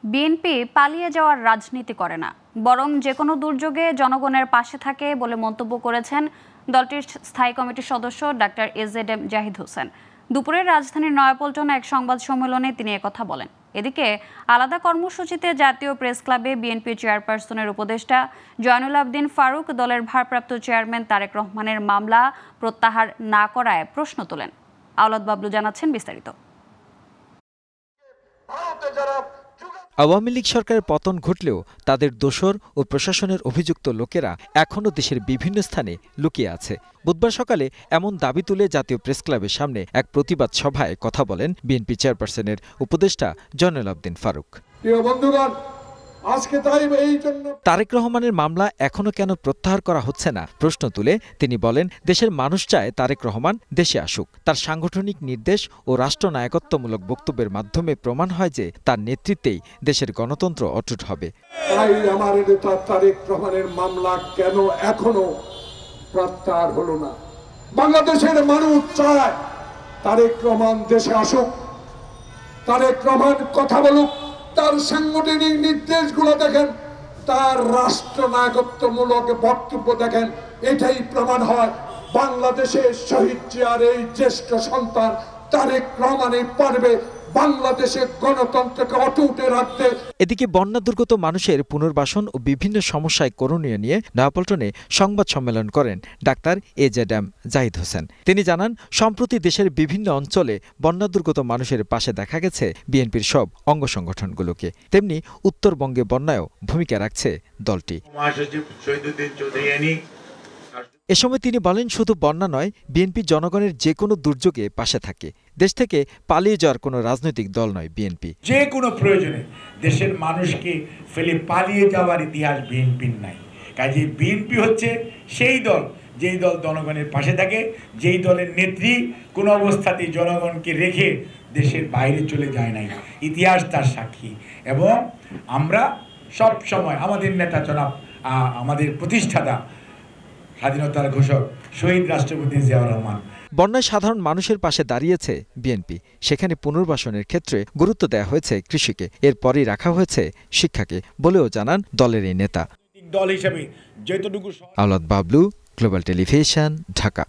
BNP পালিয়ে যাওয়ার রাজনীতি করে না, বরং যে কোনো দুর্যোগে জনগণের পাশে থাকে বলে মন্তব্য করেছেন দলটির স্থায়ী কমিটির সদস্য ডাক্তার এজেডএম জাহিদ হোসেন। দুপুরে রাজধানীর নয়াপল্টনে এক সংবাদ সম্মেলনে তিনি একথা বলেন। এদিকে আলাদা কর্মসূচিতে জাতীয় প্রেস ক্লাবে বিএনপি চেয়ারপারসনের উপদেষ্টা জয়নুল আবদিন ফারুক দলের ভারপ্রাপ্ত চেয়ারম্যান তারেক রহমানের মামলা প্রত্যাহার না করায় প্রশ্ন তোলেন। আওলাদ বাবলু জানাচ্ছেন বিস্তারিত। আওয়ামী লীগ সরকারের পতন ঘটলেও তাদের দোসর ও প্রশাসনের অভিযুক্ত লোকেরা এখনও দেশের বিভিন্ন স্থানে লুকিয়ে আছে। বুধবার সকালে এমন দাবি তুলে জাতীয় প্রেস ক্লাবের সামনে এক প্রতিবাদ সভায় কথা বলেন বিএনপি চেয়ারপারসনের উপদেষ্টা জয়নুল আবদিন ফারুক। তারেক রহমানের মামলা এখনো কেন প্রত্যাহার করা হচ্ছে না প্রশ্ন তুলে তিনি বলেন, দেশের মানুষ চায় তারেক রহমান দেশে আসুক। তার সাংগঠনিক নির্দেশ ও রাষ্ট্রনায়কত্বমূলক বক্তব্যের মাধ্যমে প্রমাণ হয় যে তার নেতৃত্বেই দেশের গণতন্ত্র অটুট হবে। তাই আমার নেতা তারেক রহমানের মামলা কেন এখনো প্রত্যাহার হলো না? বাংলাদেশের মানুষ চায় তারেক রহমান দেশে আসুক, তারেক রহমান কথা বলুক, তার সাংগঠনিক নির্দেশগুলো দেখেন, তার রাষ্ট্রনায়কত্বমূলক বক্তব্য দেখেন। এটাই প্রমাণ হয় বাংলাদেশের শহীদ জিয়ার এই জ্যেষ্ঠ সন্তান তারেক রহমানই পারবে বাংলাদেশের গণতন্ত্রকে অটুট রাখতে। এদিকে বন্যা দুর্গত মানুষের পুনর্বাসন ও বিভিন্ন সমস্যায় করণীয় নিয়ে নয়াপল্টনে সংবাদ সম্মেলন করেন ডাক্তার এজেডএম জাহিদ হোসেন। তিনি জানান, সম্প্রতি দেশের বিভিন্ন অঞ্চলে বন্যা দুর্গত মানুষের পাশে দেখা গেছে বিএনপির সব অঙ্গ সংগঠনগুলোকে। তেমনি উত্তরবঙ্গে বন্যায়ও ভূমিকা রাখছে দলটি। এ সময় তিনি বলেন, শুধু বন্যা নয়, বিএনপি জনগণের যে কোনো দুর্যোগে পাশে থাকে। দেশ থেকে পালিয়ে যাওয়ার কোনো রাজনৈতিক দল নয় বিএনপি। যে কোনো প্রয়োজনে দেশের মানুষকে ফেলে পালিয়ে যাওয়ার ইতিহাস বিএনপির নাই। কাজে বিএনপি হচ্ছে সেই দল, যেই দল জনগণের পাশে থাকে, যেই দলের নেত্রী কোনো অবস্থাতেই জনগণকে রেখে দেশের বাইরে চলে যায় নাই। ইতিহাস তার সাক্ষী। এবং আমরা সব সময় আমাদের নেতা জনাব, আমাদের প্রতিষ্ঠাতা, স্বাধীনতার ঘোষক শহীদ রাষ্ট্রপতি জিয়াউর রহমান। বন্যায় সাধারণ মানুষের পাশে দাঁড়িয়েছে বিএনপি। সেখানে পুনর্বাসনের ক্ষেত্রে গুরুত্ব দেওয়া হয়েছে কৃষিকে, এরপরই রাখা হয়েছে শিক্ষাকে বলেও জানান দলের এই নেতা। দল হিসেবে যেটুকু। আওলাদ বাবলু, গ্লোবাল টেলিভিশন, ঢাকা।